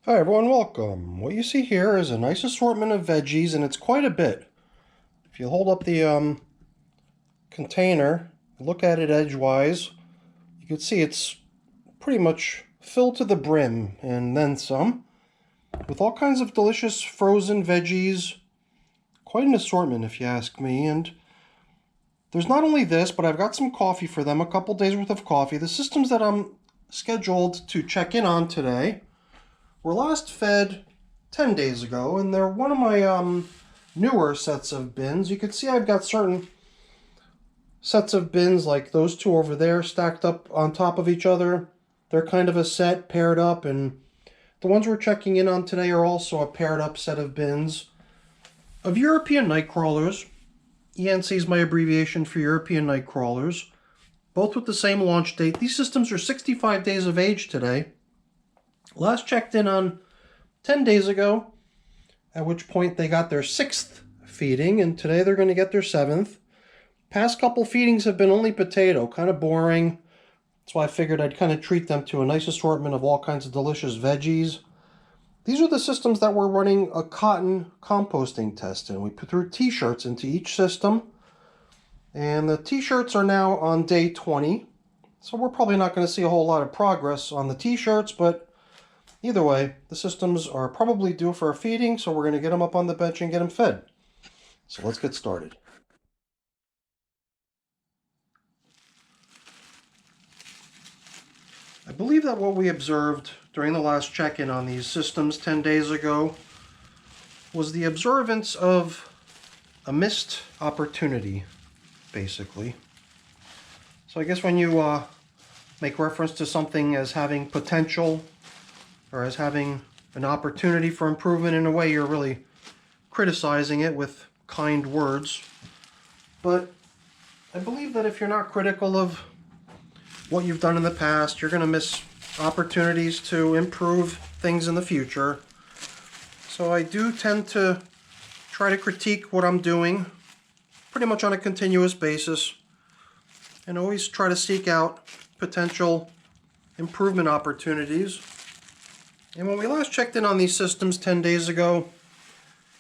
Hi everyone, welcome. What you see here is a nice assortment of veggies, and it's quite a bit. If you hold up the container, look at it edgewise, you can see it's pretty much filled to the brim and then some, with all kinds of delicious frozen veggies. Quite an assortment if you ask me. And there's not only this, but I've got some coffee for them, a couple days worth of coffee. The systems that I'm scheduled to check in on today were last fed 10 days ago, and they're one of my newer sets of bins. You can see I've got certain sets of bins like those two over there stacked up on top of each other. They're kind of a set paired up, and the ones we're checking in on today are also a paired up set of bins of European nightcrawlers. ENC is my abbreviation for European nightcrawlers, both with the same launch date. These systems are 65 days of age today. Last checked in on 10 days ago, at which point they got their 6th feeding, and today they're going to get their 7th. Past couple feedings have been only potato, kind of boring. That's why I figured I'd kind of treat them to a nice assortment of all kinds of delicious veggies. These are the systems that we're running a cotton composting test in. We put through t-shirts into each system, and the t-shirts are now on day 20. So we're probably not going to see a whole lot of progress on the t-shirts, but either way, the systems are probably due for a feeding, so we're going to get them up on the bench and get them fed. So let's get started. I believe that what we observed during the last check-in on these systems 10 days ago was the observance of a missed opportunity, basically. So I guess when you make reference to something as having potential or as having an opportunity for improvement, in a way you're really criticizing it with kind words. But I believe that if you're not critical of what you've done in the past, you're going to miss opportunities to improve things in the future. So I do tend to try to critique what I'm doing pretty much on a continuous basis, and always try to seek out potential improvement opportunities. And when we last checked in on these systems 10 days ago,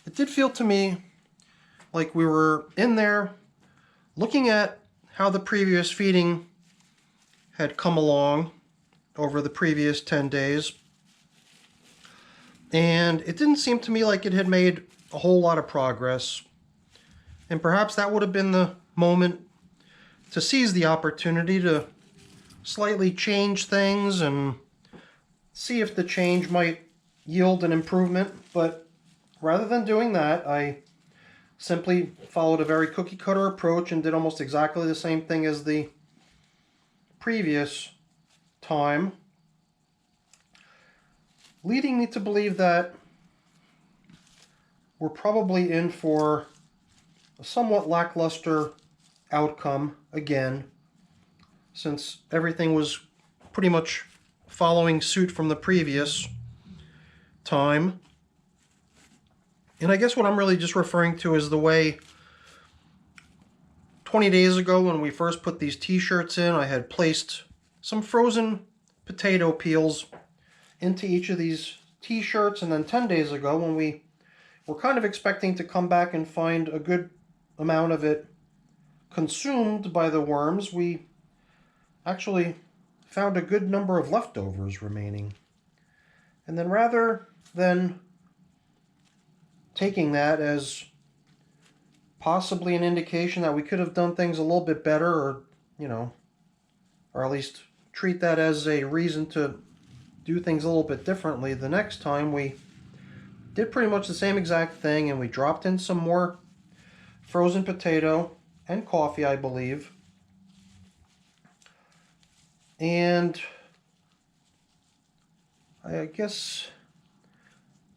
it did feel to me like we were in there looking at how the previous feeding had come along over the previous 10 days. And it didn't seem to me like it had made a whole lot of progress. And perhaps that would have been the moment to seize the opportunity to slightly change things and see if the change might yield an improvement. But rather than doing that, I simply followed a very cookie-cutter approach and did almost exactly the same thing as the previous time, leading me to believe that we're probably in for a somewhat lackluster outcome again, since everything was pretty much following suit from the previous time. And I guess what I'm really just referring to is the way 20 days ago when we first put these t-shirts in, I had placed some frozen potato peels into each of these t-shirts, and then 10 days ago when we were kind of expecting to come back and find a good amount of it consumed by the worms, we actually found a good number of leftovers remaining. And then rather than taking that as possibly an indication that we could have done things a little bit better, or, or at least treat that as a reason to do things a little bit differently the next time, we did pretty much the same exact thing, and we dropped in some more frozen potato and coffee, I believe. And I guess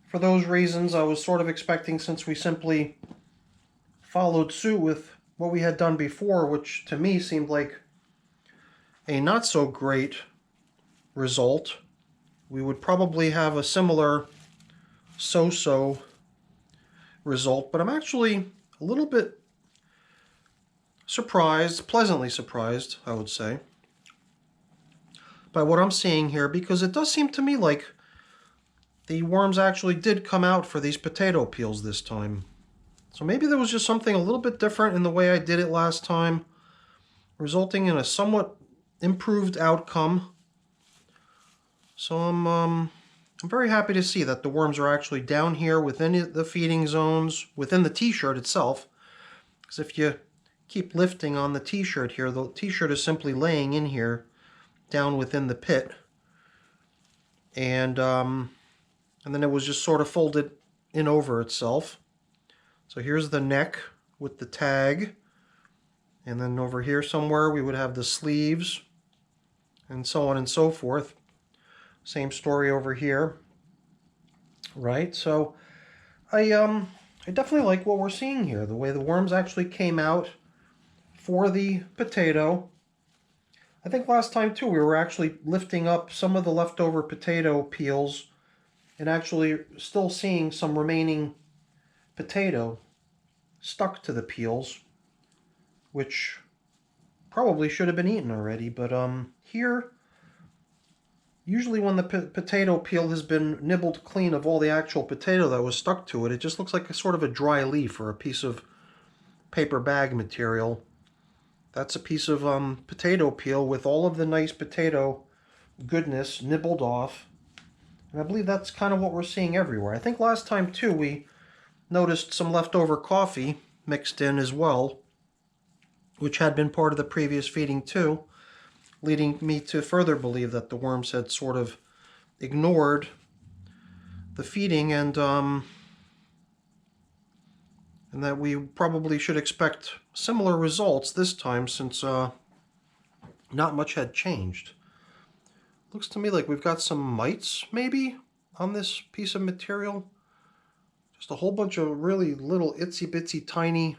for those reasons, I was sort of expecting, since we simply followed suit with what we had done before, which to me seemed like a not so great result, we would probably have a similar so-so result. But I'm actually a little bit surprised, pleasantly surprised, I would say, by what I'm seeing here, because it does seem to me like the worms actually did come out for these potato peels this time. So maybe there was just something a little bit different in the way I did it last time, resulting in a somewhat improved outcome. So I'm very happy to see that the worms are actually down here within the feeding zones, within the t-shirt itself. Because if you keep lifting on the t-shirt here, the t-shirt is simply laying in here down within the pit. And then it was just sort of folded in over itself. So here's the neck with the tag. And then over here somewhere we would have the sleeves and so on and so forth. Same story over here. Right, so I definitely like what we're seeing here. The way the worms actually came out for the potato. I think last time too we were actually lifting up some of the leftover potato peels and actually still seeing some remaining potato stuck to the peels, which probably should have been eaten already. But here, usually when the potato peel has been nibbled clean of all the actual potato that was stuck to it, it just looks like a sort of a dry leaf or a piece of paper bag material. That's a piece of potato peel with all of the nice potato goodness nibbled off. And I believe that's kind of what we're seeing everywhere. I think last time too we noticed some leftover coffee mixed in as well, which had been part of the previous feeding too, leading me to further believe that the worms had sort of ignored the feeding and that we probably should expect similar results this time, since not much had changed. Looks to me like we've got some mites maybe on this piece of material. Just a whole bunch of really little itsy bitsy tiny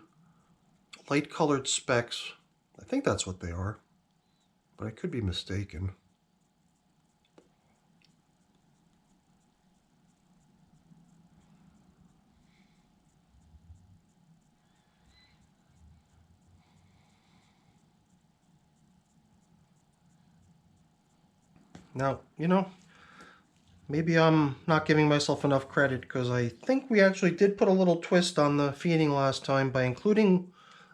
light colored specks. I think that's what they are, but I could be mistaken. Now, you know, maybe I'm not giving myself enough credit, because I think we actually did put a little twist on the feeding last time by including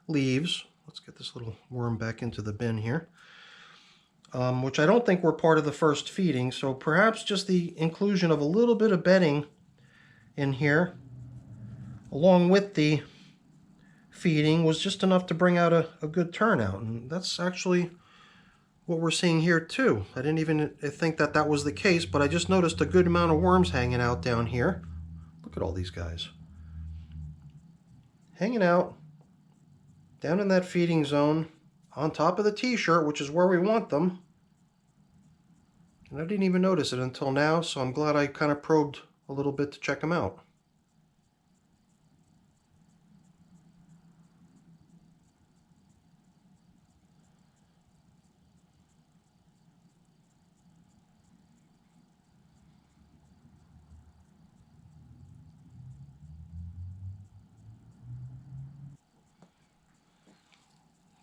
leaves. Let's get this little worm back into the bin here. Which I don't think were part of the first feeding, so perhaps just the inclusion of a little bit of bedding in here, along with the feeding, was just enough to bring out a good turnout. And that's actually what we're seeing here too. I didn't even think that that was the case, but I just noticed a good amount of worms hanging out down here. Look at all these guys. Hanging out down in that feeding zone on top of the t-shirt, which is where we want them. And I didn't even notice it until now, so I'm glad I kind of probed a little bit to check them out.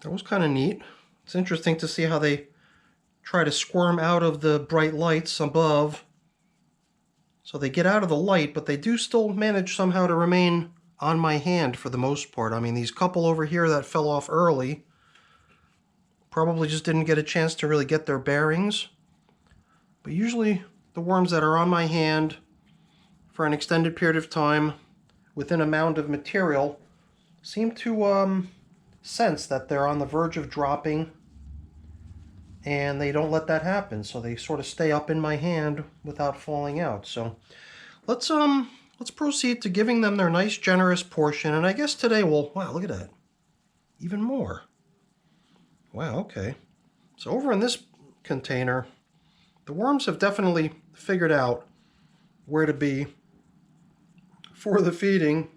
That was kind of neat. It's interesting to see how they try to squirm out of the bright lights above. So they get out of the light, but they do still manage somehow to remain on my hand for the most part. I mean, these couple over here that fell off early probably just didn't get a chance to really get their bearings. But usually the worms that are on my hand for an extended period of time within a mound of material seem to sense that they're on the verge of dropping, and they don't let that happen, so they sort of stay up in my hand without falling out. So let's proceed to giving them their nice generous portion. And I guess today we'll, wow, look at that, even more. Wow, okay. So over in this container, the worms have definitely figured out where to be for the feeding.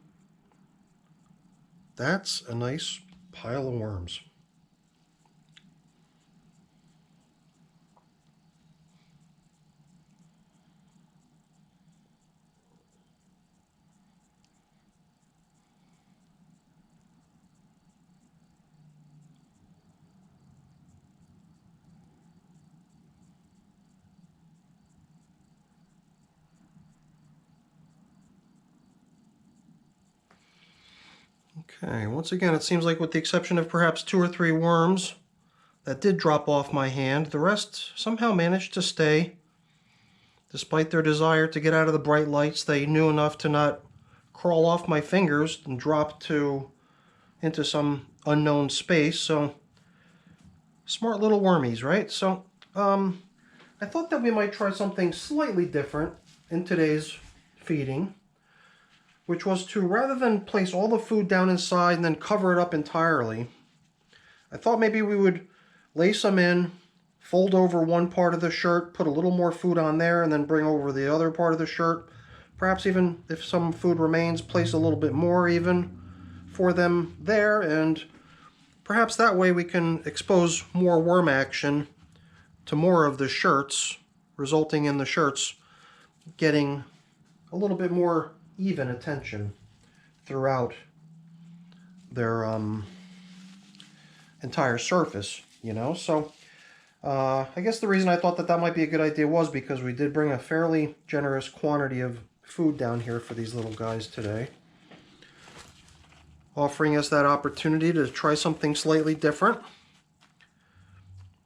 That's a nice pile of worms. Okay, once again, it seems like with the exception of perhaps 2 or 3 worms that did drop off my hand, the rest somehow managed to stay. Despite their desire to get out of the bright lights, they knew enough to not crawl off my fingers and drop into some unknown space. So, smart little wormies, right? So, I thought that we might try something slightly different in today's feeding, which was to, rather than place all the food down inside and then cover it up entirely, I thought maybe we would lay some in, fold over one part of the shirt, put a little more food on there, and then bring over the other part of the shirt. Perhaps even, if some food remains, place a little bit more even for them there, and perhaps that way we can expose more worm action to more of the shirts, resulting in the shirts getting a little bit more even attention throughout their entire surface, you know. So I guess the reason I thought that that might be a good idea was because we did bring a fairly generous quantity of food down here for these little guys today, offering us that opportunity to try something slightly different.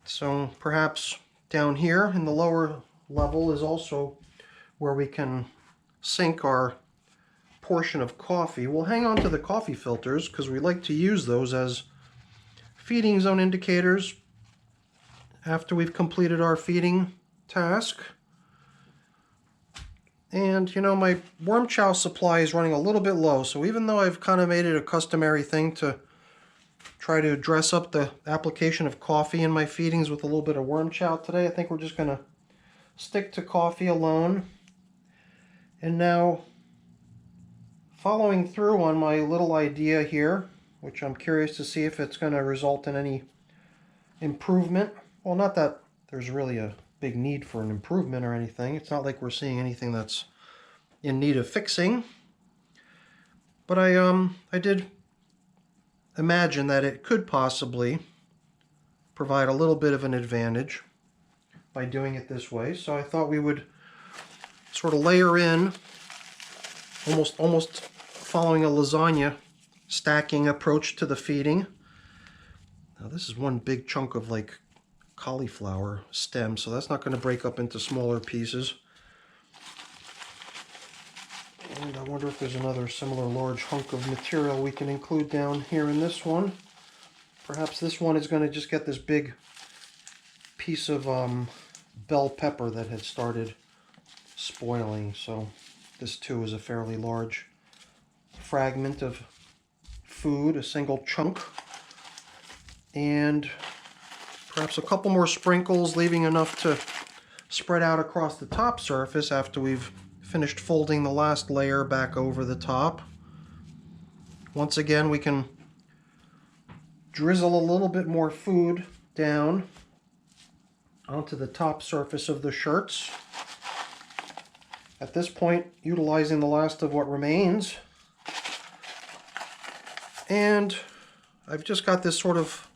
So perhaps down here in the lower level is also where we can sink our portion of coffee. We'll hang on to the coffee filters because we like to use those as feeding zone indicators after we've completed our feeding task. And you know, my worm chow supply is running a little bit low, so even though I've kind of made it a customary thing to try to dress up the application of coffee in my feedings with a little bit of worm chow today, I think we're just going to stick to coffee alone. And now, following through on my little idea here, which I'm curious to see if it's going to result in any improvement. Well, not that there's really a big need for an improvement or anything. It's not like we're seeing anything that's in need of fixing. But I did imagine that it could possibly provide a little bit of an advantage by doing it this way. So I thought we would sort of layer in, almost following a lasagna stacking approach to the feeding. Now this is one big chunk of like cauliflower stem, so that's not going to break up into smaller pieces. And I wonder if there's another similar large hunk of material we can include down here in this one. Perhaps this one is going to just get this big piece of bell pepper that had started spoiling. So this too is a fairly large fragment of food, a single chunk. And perhaps a couple more sprinkles, leaving enough to spread out across the top surface after we've finished folding the last layer back over the top. Once again, we can drizzle a little bit more food down onto the top surface of the shirts. At this point, utilizing the last of what remains. And I've just got this sort of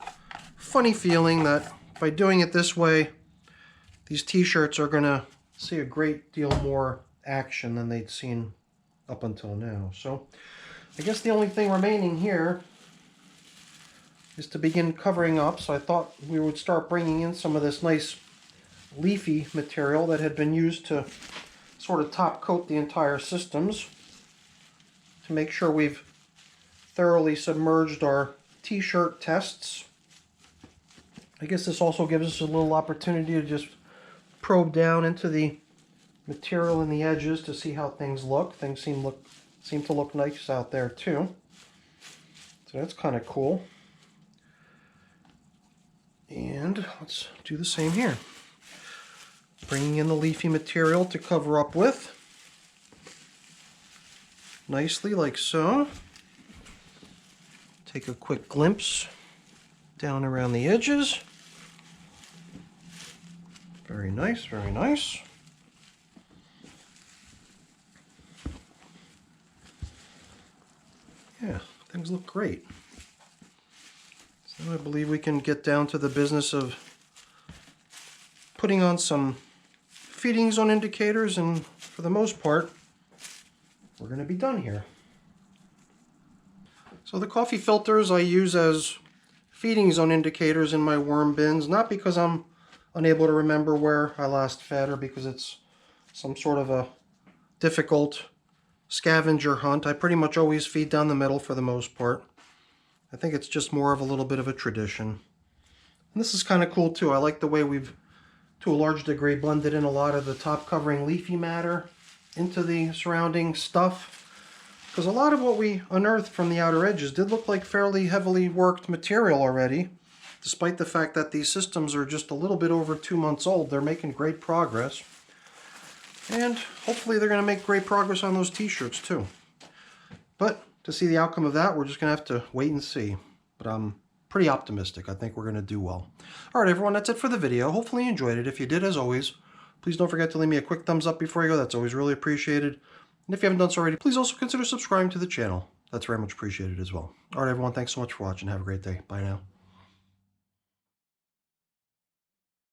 funny feeling that by doing it this way, these t-shirts are going to see a great deal more action than they'd seen up until now. So I guess the only thing remaining here is to begin covering up. So I thought we would start bringing in some of this nice leafy material that had been used to sort of top coat the entire systems to make sure we've thoroughly submerged our t-shirt tests. I guess this also gives us a little opportunity to just probe down into the material in the edges to see how things look. Things seem to look nice out there too. So that's kind of cool. And let's do the same here. Bringing in the leafy material to cover up with. Nicely, like so. Take a quick glimpse down around the edges. Very nice, very nice. Yeah, things look great. So I believe we can get down to the business of putting on some feeding zone indicators, and for the most part, we're going to be done here. So the coffee filters I use as feeding zone indicators in my worm bins, not because I'm unable to remember where I last fed or because it's some sort of a difficult scavenger hunt. I pretty much always feed down the middle for the most part. I think it's just more of a little bit of a tradition. And this is kind of cool too. I like the way we've, to a large degree, blended in a lot of the top covering leafy matter into the surrounding stuff. Because a lot of what we unearthed from the outer edges did look like fairly heavily worked material already. Despite the fact that these systems are just a little bit over 2 months old, they're making great progress. And hopefully they're going to make great progress on those t-shirts too. But to see the outcome of that, we're just going to have to wait and see. But I'm pretty optimistic. I think we're going to do well. Alright everyone, that's it for the video. Hopefully you enjoyed it. If you did, as always, please don't forget to leave me a quick thumbs up before you go. That's always really appreciated. And if you haven't done so already, please also consider subscribing to the channel. That's very much appreciated as well. Alright everyone, thanks so much for watching. Have a great day. Bye now.